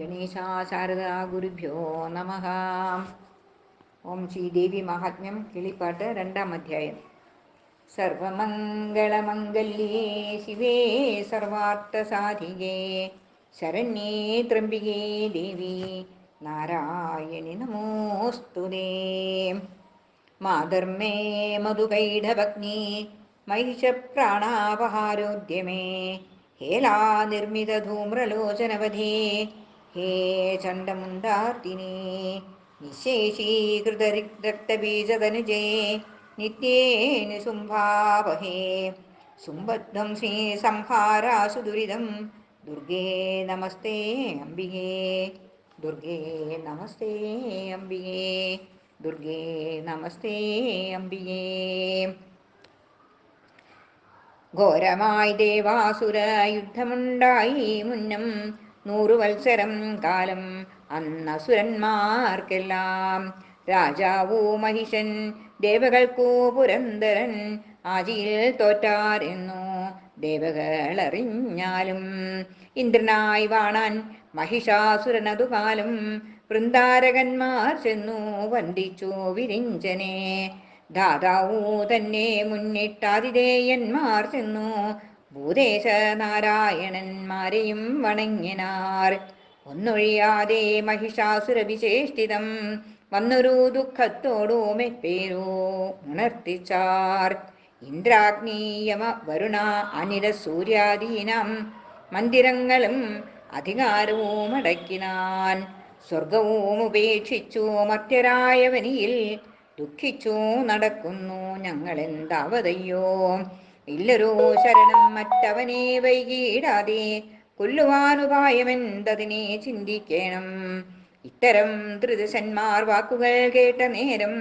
ഗണേശാ ശാരദാ ഗുരുഭ്യോ നമഃ. ഓം ശ്രീദേവി മഹാത്മ്യം കിളിപ്പാട്ട് രണ്ടാം അധ്യായം. സർവമംഗളമംഗല്യേ ശിവേ സർവാർത്ഥസാധികേ ശരണ്യേ ത്രംബികേ ദേവി നാരായണി നമോസ്തുതേ. മാധർമേ മധുകൈഢഭഗ്നി മഹിഷപ്രാണാപഹാരോദ്യമേ ഹേലാ നിർമ്മിത ധൂമ്രലോചനവധേ ഹേ ചണ്ഡമുണ്ടാർത്തിനേ നിശേഷീകൃതരക്തബീജതനുജേ നിത്യേന ശുംഭാവഹേ ശുംഭധ്വം ശ്രീ സംഹാരാസു ദുരിതം ദുർഗേ നമസ്തേ അംബികേ ദുർഗേ നമസ്തേ അംബികേ ദുർഗേ നമസ്തേ അംബികേ. ഘോരമായി ദേവാസുര യുദ്ധമുണ്ടായി മുന്നം 100 വത്സരം കാലം അന്നസുരന്മാർക്കെല്ലാം. രാജാവൂ മഹിഷൻ ദേവകൾക്കു പുരന്തരൻ ആജിയിൽ തോറ്റാരെന്നു ദേവകളറിഞ്ഞാലും. ഇന്ദ്രനായി വാണാൻ മഹിഷാസുരനതുകാലം വൃന്ദാരകന്മാർ ചെന്നു വന്ദിച്ചു വിരിഞ്ചനെ. ദാതാവൂ തന്നെ മുന്നിട്ടാതിഥേയന്മാർ ചെന്നു ഭൂദേശ നാരായണന്മാരെയും വണങ്ങിനാർ. ഒന്നൊഴിയാതെ മഹിഷാസുര വിശേഷ്ടിതം വന്നൊരു ദുഃഖത്തോടു മെപ്പേരു ഉണർത്തിച്ചാർ. ഇന്ദ്രാഗ്നീയമ വരുണ അനില സൂര്യാദീനം മന്ദിരങ്ങളും അധികാരവും അടക്കിനാൻ. സ്വർഗവും ഉപേക്ഷിച്ചു മർത്യരായവനിയിൽ ദുഃഖിച്ചു നടക്കുന്നു ഞങ്ങളെന്താവതയ്യോ. ഇല്ലൊരു ശരണം മറ്റവനെ വൈകിടാതെ കൊല്ലുവാനുപായമെന്തതിനെ ചിന്തിക്കണം. ഇത്തരം ത്രിദശന്മാർ വാക്കുകൾ കേട്ട നേരം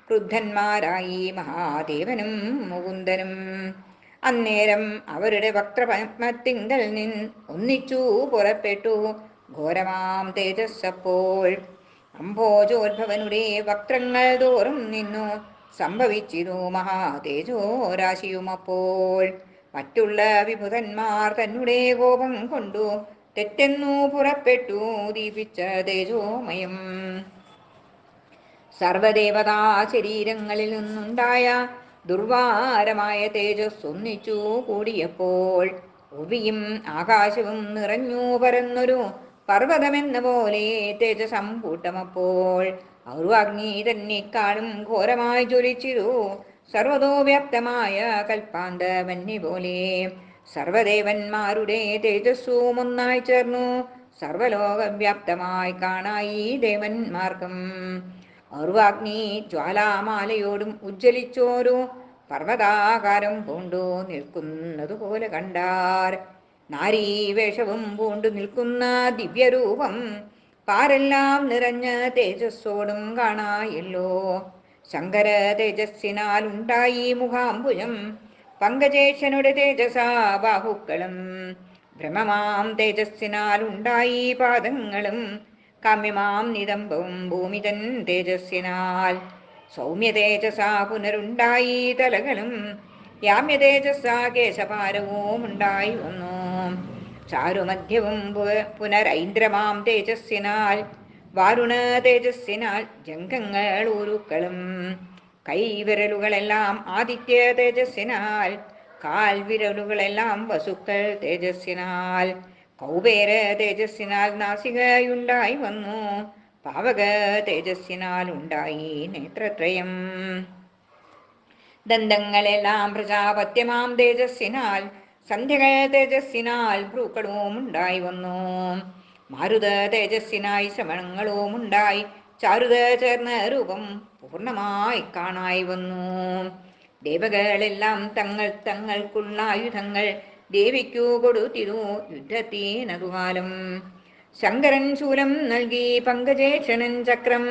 ക്രുദ്ധന്മാരായി മഹാദേവനും മുകുന്ദനും. അന്നേരം അവരുടെ വക്രപത്മത്തിങ്കൽ ഒന്നിച്ചു പുറപ്പെട്ടു ഘോരമാം തേജസ്സപ്പോൾ. അംഭോജോത്ഭവനുടെ വക്രങ്ങൾ തോറും നിന്നു സംഭവിച്ചിരു മഹാതേജോരാശിയുമപ്പോൾ. മറ്റുള്ള വിഭുതന്മാർ തന്നെ കോപം കൊണ്ടു തെറ്റെന്നു പുറപ്പെട്ടു ദീപിച്ച തേജോമയം. സർവദേവതാ ശരീരങ്ങളിൽ നിന്നുണ്ടായ ദുർവാരമായ തേജസ് ഒന്നിച്ചു കൂടിയപ്പോൾ ഭൂമിയും ആകാശവും നിറഞ്ഞു പരന്നൊരു പർവ്വതമെന്ന പോലെ തേജസംകൂട്ടമപ്പോൾ. ഔർവാഗ്നി തന്നെക്കാളും ഘോരമായി ജ്വലിച്ചിരു സർവതോ വ്യാപ്തമായ കൽപ്പാന്തവന്യ പോലെ. സർവദേവന്മാരുടെ തേജസ്സും ഒന്നായി ചേർന്നു സർവലോകവ്യാപ്തമായി കാണായി ദേവന്മാർക്കും. ഔർവാഗ്നി ജ്വാലാമാലയോടും ഉജ്ജ്വലിച്ചോരു പർവ്വതാകാരം പൂണ്ടു നിൽക്കുന്നതുപോലെ കണ്ടാർ. നാരീവേഷവും പൂണ്ടു നിൽക്കുന്ന ദിവ്യരൂപം പാരെല്ലാം നിറഞ്ഞ തേജസ്സോടും കാണായല്ലോ. ശങ്കര തേജസ്സിനാൽ ഉണ്ടായി മുഖാംബുജം പങ്കജേക്ഷനുടെ തേജസാ ബാഹുക്കളും. ബ്രഹ്മമാം തേജസ്സിനാൽ ഉണ്ടായി പാദങ്ങളും കാമ്യമാം നിതംബവും ഭൂമിതൻ തേജസ്സിനാൽ. സൗമ്യ തേജസാ പുനരുണ്ടായി തലകളും യാമ്യ തേജസ്സാ കേശപാരവും ഉണ്ടായി വന്നു. ചാരുമധ്യവും പുനരൈന്ദ്രമാം തേജസ്സിനാൽ വാരുണ തേജസ്സിനാൽ ജംഘങ്ങൾ ഊരുക്കളും. കൈവിരലുകളെല്ലാം ആദിത്യ തേജസ്സിനാൽ കാൽവിരലുകളെല്ലാം വസുക്കൾ തേജസ്സിനാൽ. കൗബേര തേജസ്സിനാൽ നാസികയുണ്ടായി വന്നു പാവക തേജസ്സിനാൽ ഉണ്ടായി നേത്രത്രയം. ദന്തങ്ങളെല്ലാം പ്രജാപത്യമാം തേജസ്സിനാൽ സന്ധ്യകൾ തേജസ്സിനാൽ ഭ്രൂക്കളും ഉണ്ടായി വന്നു. മാരുത തേജസ്സിനായി ശ്രവണങ്ങളും ഉണ്ടായി ചാരുത ചേർന്ന രൂപം പൂർണ്ണമായി കാണായി വന്നു. ദേവകളെല്ലാം തങ്ങൾ തങ്ങൾക്കുള്ള ആയുധങ്ങൾ ദേവിക്കു കൊടുത്തിരു യുദ്ധത്തിനതുകാലം. ശങ്കരൻ ശൂലം നൽകി പങ്കജേക്ഷണൻ ചക്രം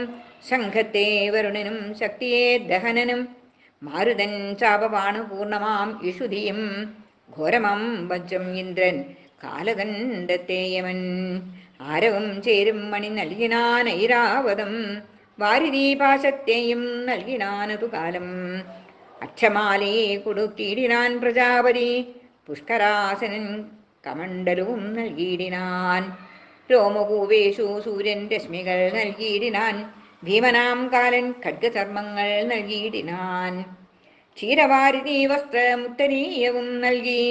ശംഖത്തെ വരുണനും ശക്തിയെ ദഹനനും. മാരുതൻ ചാപവാണു പൂർണ്ണമാം ഇഷുധിയും ഘോരമാം വജ്രം ഇന്ദ്രൻ കാലകണ്ഠത്തെ യമൻ. ആരവും ചേരും മണി നൽകിനാൻ ഐരാവതം വാരിധി പാശത്തെയും നൽകിനാനതുകാലം. അക്ഷമാലയെ കൊടുത്തിടിനാൻ പ്രജാപതി പുഷ്കരാസനൻ കമണ്ഡലവും നൽകിയിടിനാൻ. രോമകൂവേഷു സൂര്യൻ രശ്മികൾ നൽകിയിടിനാൻ. ഭീമനാം കാലൻ ഖഡ്ഗചർമ്മങ്ങൾ നൽകിയിടിനാൻ. ക്ഷീരവാരിധി വസ്ത്രമുത്തരീയവും നൽകി.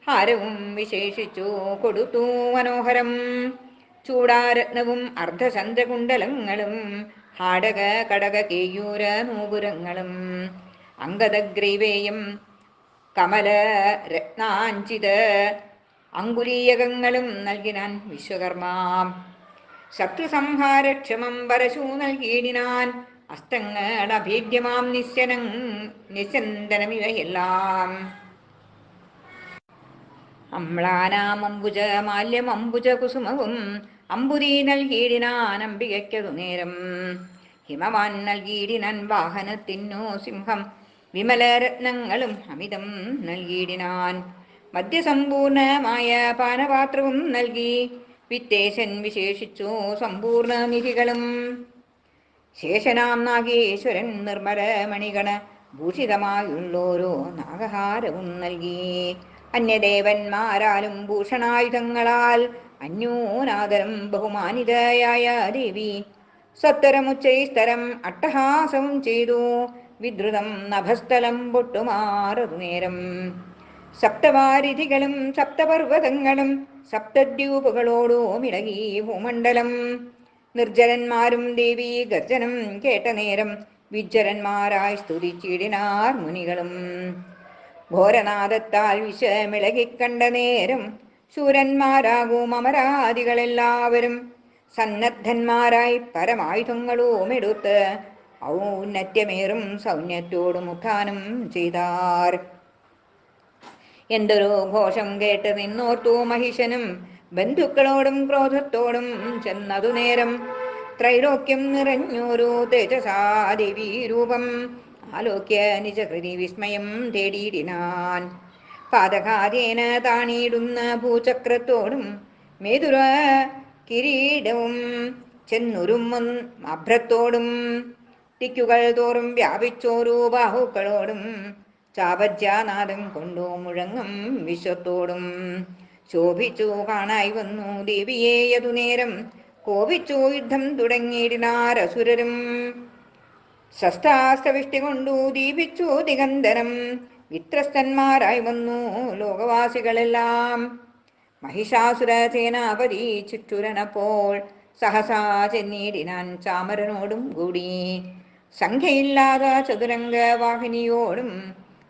ഹാരവും വിശേഷിച്ചു കൊടുത്തു മനോഹരം. ചൂടാരത്നവും അർദ്ധചന്ദ്രകുണ്ടലങ്ങളും ഹാടക കടക കേയൂര നൂപുരങ്ങളും അംഗദഗ്രീവേയം കമല രത്നാഞ്ചിത അങ്കുലീയകങ്ങളും നൽകിനാൻ വിശ്വകർമ്മ. ശത്രുസംഹാരക്ഷമം പരശു നൽകിയിടിനാൻ. അസ്തങ്ങളഭേദ്യമാം നിശ്ചന്ദനമിവയെല്ലാം. അമ്ലാനാമംബുജ മാല്യം അംബുജ കുസുമവും അമ്പുതി നൽകിയിടിനാൻ അംബികയ്ക്കതു നേരം. ഹിമവാൻ നൽകിയിടിനാൻ വാഹനത്തിനു സിംഹം. വിമലരത്നങ്ങളും അമിതം നൽകിയിടിനാൻ. മദ്യസമ്പൂർണമായ പാനപാത്രവും നൽകി. വിത്തേശൻ വിശേഷിച്ചു സമ്പൂർണ്ണ നിധികളും. ശേഷനാം നാഗേശ്വരൻ നിർമ്മലമണിഗണ ഭൂഷിതമായുള്ളോരോ നാഗഹാരവും നൽകി. അന്യദേവന്മാരാലും ഭൂഷണായുധങ്ങളാൽ അന്യോനാദരം ബഹുമാനിതയായ ദേവി സത്തരമുച്ചൈസ്തരം അട്ടഹാസവും ചെയ്തു. വിദ്രുതം നഭസ്ഥലം പൊട്ടുമാറതു നേരം. സപ്തവാരിധികളും സപ്തപർവ്വതങ്ങളും സപ്തദ്വീപുകളോടും ഇളകി ഭൂമണ്ഡലം. നിർജ്ജരന്മാരും ദേവി ഗർജനം കേട്ട നേരം വിജ്ജരന്മാരായി സ്തുതിച്ചിടിനാർ മുനികളും. ഘോരനാദത്താൽ വിഷമിളകിക്കണ്ട നേരം ശൂരന്മാരാകും അമരാദികളെല്ലാവരും സന്നദ്ധന്മാരായി പരമായുധങ്ങളും എടുത്ത് ഔന്നത്യമേറും സൗന്യത്തോടും ഉത്ഥാനം ചെയ്താർ. എന്തൊരു ഘോഷം കേട്ട് നിന്നോർത്തു മഹിഷനും ബന്ധുക്കളോടും ക്രോധത്തോടും ചെന്നതു നേരം. ത്രൈലോക്യം നിറഞ്ഞൊരു തേജസാദേവി രൂപം ആലോക്യ നിജഹൃതി വിസ്മയം തേടിയിടിനാൻ. പാതകാദേന താണിയിടുന്ന ഭൂചക്രത്തോടും മേതുര കിരീടവും ചെന്നുരും അഭ്രത്തോടും ദിക്കുകൾ തോറും വ്യാപിച്ചോരു ബാഹുക്കളോടും ചാപജ്യാനാദം കൊണ്ടു മുഴങ്ങും വിശ്വത്തോടും ശോഭിച്ചു കാണായി വന്നു ദേവിയേയതു നേരം. കോപിച്ചു യുദ്ധം തുടങ്ങിയിടിനാരസുരരും. ശസ്ത്രാസ്ത്രവിഷ്ടി കൊണ്ടു ദീപിച്ചു ദിഗന്ധരം. വിത്രസ്തന്മാരായി വന്നു ലോകവാസികളെല്ലാം. മഹിഷാസുര സേനാപതി ചുറ്റുരണപ്പോൾ സഹസാ ചെന്നീടിനാൻ ചാമരനോടും കൂടി. സംഖ്യയില്ലാത ചതുരംഗ വാഹിനിയോടും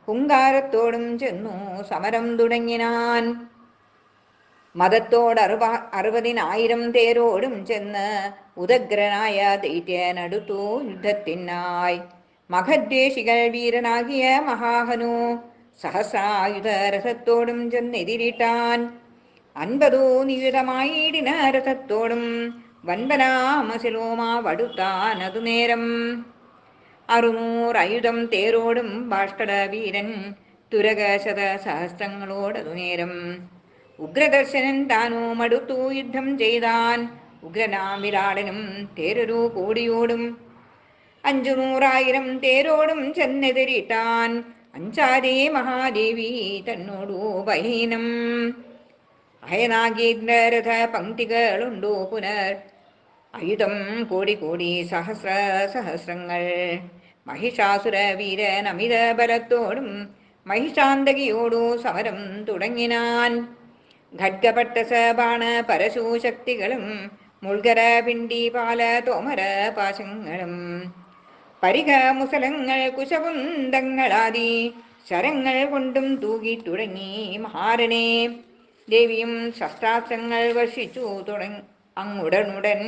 ഹുങ്കാരത്തോടും ചെന്നു സമരം തുടങ്ങിനാൻ. മതത്തോട് 60,000 ചെന്ന് ഉദഗ്രനായ ദൈത്യനടുത്തു യുദ്ധത്തിനായി. മഖദ്വേഷികൾ വീരനാകിയ മഹാഹനു സഹസ്രായുധരഥത്തോടും ചെന്നെതിരിട്ടാൻ. 50 നിയുതമായിടിന രഥത്തോടും വൻപനാമശിലോമാവടുത്താൻ അതു നേരം. 600 അയുധം തേരോടും ബാഷ്കട വീരൻ തുരകശത സഹസ്രങ്ങളോടതു നേരം. ഉഗ്രദർശനൻ താനും അടുത്തു യുദ്ധം ചെയ്താൻ. ഉഗ്രനാം വിരാടനും തേരൊരു കോടിയോടും 500,000 തേരോടും ചെന്നെതിരിട്ടാൻ. അഞ്ചാരേ മഹാദേവി തന്നോടു ബലഹീനം. അയനാഗീന്ദ്രരഥ പങ്ക്തികളുണ്ടു പുനർ അയുധം കോടി കോടി സഹസ്ര സഹസ്രങ്ങൾ. മഹിഷാസുര വീരൻ അമിത ബലത്തോടും മഹിഷാന്തകിയോടു സമരം തുടങ്ങിനാൻ. ഖഡ്ഗപട്ടസ ബാണ പരശുശക്തികളും മുൾഗര പിണ്ടി പാല തോമര പാശങ്ങളും പരിഘ മുസലങ്ങൾ കുശകുന്തങ്ങളാദി ശരങ്ങൾ കൊണ്ടും തൂകി തുടങ്ങി മഹാരനെ. ദേവിയും ശസ്ത്രാസ്ത്രങ്ങൾ വർഷിച്ചു അങ്ങുടനുടൻ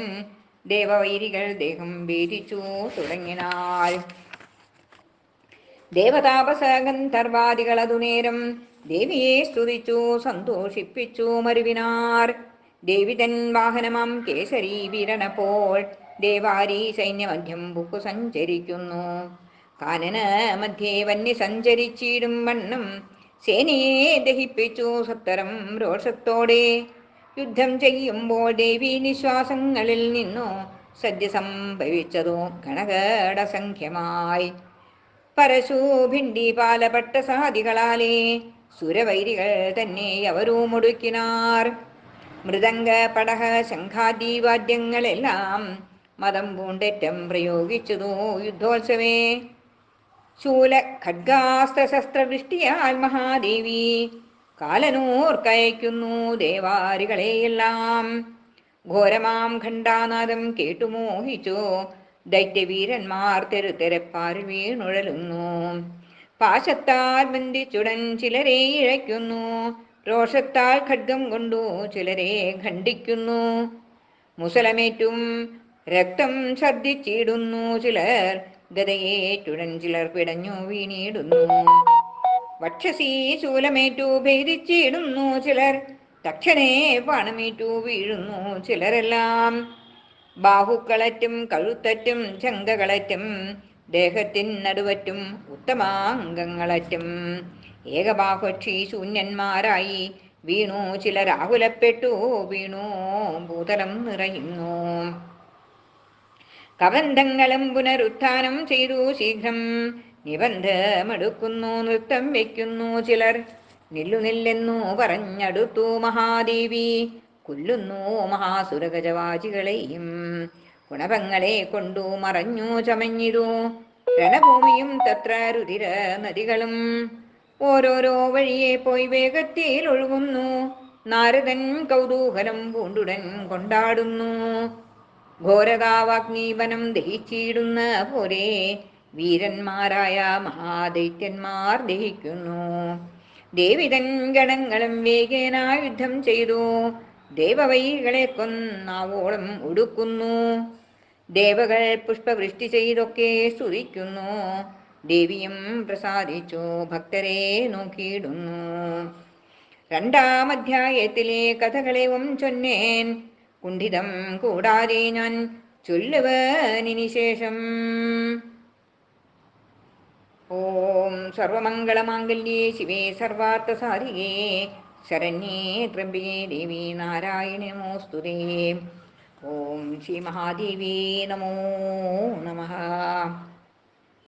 ദേവവൈരികൾ ദേഹം ഭേദിച്ചു തുടങ്ങിനാൾ. ദേവതാപസ ഗന്ധർവാദികളതു നേരം ദേവിയെ സ്തുതിച്ചു സന്തോഷിപ്പിച്ചു മരുവിനാർ. ദേവി തൻ വാഹനമാം കേസരി വീരണപ്പോൾ ദേവാരി സൈന്യമധ്യം ബുക്കു സഞ്ചരിക്കുന്നു. കാനന മധ്യേ വന്യ സഞ്ചരിച്ചിടും വണ്ണം സേനയെ ദഹിപ്പിച്ചു സത്തരം രോഷത്തോടെ. യുദ്ധം ചെയ്യുമ്പോൾ ദേവി നിശ്വാസങ്ങളിൽ നിന്നു സദ്യ സംഭവിച്ചതോ ഗണഗടസംഖ്യമായി. പരശു ഭിണ്ടി പാലപട്ടസാദികളാലേ സുരവൈരികൾ തന്നെ അവരും ഒടുക്കിനാർ. മൃദംഗ പടഹ ശംഖാദീവാദ്യങ്ങളെല്ലാം മതം പൂണ്ടേറ്റം പ്രയോഗിച്ചതു യുദ്ധോത്സവേ. ശൂല ഖഡ്ഗാസ്ത്രശസ്ത്രവൃഷ്ടിയാൽ മഹാദേവി കാലനൂർക്കയക്കുന്നു ദേവാരികളെയെല്ലാം. ഘോരമാം ഖണ്ഡാനാദം കേട്ടു മോഹിച്ചു ദൈത്യവീരന്മാർ തെരുതെരപ്പാറിൽ വീണുഴലുന്നു. പാശത്താൽ ബന്ധിച്ചുടൻ ചിലരെ ഇഴയ്ക്കുന്നു, രോഷത്താൽ ഖഡ്ഗം കൊണ്ടു ചിലരെ ഖണ്ഡിക്കുന്നു. മുസലമേറ്റും രക്തം ഛർദ്ദിച്ചിടുന്നു ചിലർ, ഗതയേറ്റുടൻ ചിലർ പിടഞ്ഞു വീണിടുന്നു. വക്ഷസി ശൂലമേറ്റു ഭേദിച്ചിടുന്നു ചിലർ, തക്ഷണേ പണമേറ്റു വീഴുന്നു ചിലരെല്ലാം. ബാഹുക്കളറ്റും കഴുത്തറ്റും ചങ്കകളറ്റും ദേഹത്തിൻ നടുവറ്റും ഉത്തമാംഗങ്ങളറ്റും ഏകബാഹക്ഷി ശൂന്യന്മാരായി വീണു ചിലരാകുലപ്പെട്ടു വീണു ഭൂതലം നിറയുന്നു. കബന്ധങ്ങളും പുനരുത്ഥാനം ചെയ്തു ശീഘ്രം നിബന്ധമെടുക്കുന്നു നൃത്തം വയ്ക്കുന്നു ചിലർ. നില്ലുനില്ലെന്നു പറഞ്ഞടുത്തു മഹാദേവി, കൊല്ലുന്നു മഹാസുരഗജവാചികളെയും. ഗുണഭങ്ങളെ കൊണ്ടു മറഞ്ഞു ചമഞ്ഞിരു രണഭൂമിയും തത്ര രുതിര നദികളും. ഓരോരോ വഴിയെ പോയി വേഗത്തിൽ ഒഴുകുന്നു, നാരദൻ കൗതൂഹലം പൂണ്ടുടൻ കൊണ്ടാടുന്നു. ഘോരതാവാഗ്നീവനം ദഹിച്ചിടുന്ന പോലെ വീരന്മാരായ മഹാദൈത്യന്മാർ ദഹിക്കുന്നു. ദേവിതൻ ഗണങ്ങളും വേഗേന യുദ്ധം ചെയ്തു ദേവവൈകളെ കൊന്നാവോളം ഒടുക്കുന്നു. ദേവകൾ പുഷ്പവൃഷ്ടി ചെയ്തൊക്കെ സ്തുതിക്കുന്നു, ദേവിയും പ്രസാദിച്ചു ഭക്തരെ നോക്കിയിടുന്നു. രണ്ടാം അധ്യായത്തിലെ കഥകളെയും ചൊന്നേൻ, കുണ്ഠിതം കൂടാതെ ഞാൻ ചൊല്ലുവനിനി ശേഷം. ഓം സർവമംഗളമാംഗല്യേ ശിവേ സർവാർത്ഥസാധികേ ശരണ്യേ ത്രംബകേ ദേവി നാരായണി നമോസ്തുതേ. ഓം ശ്രീ മഹാദേവി നമോ നമഃ.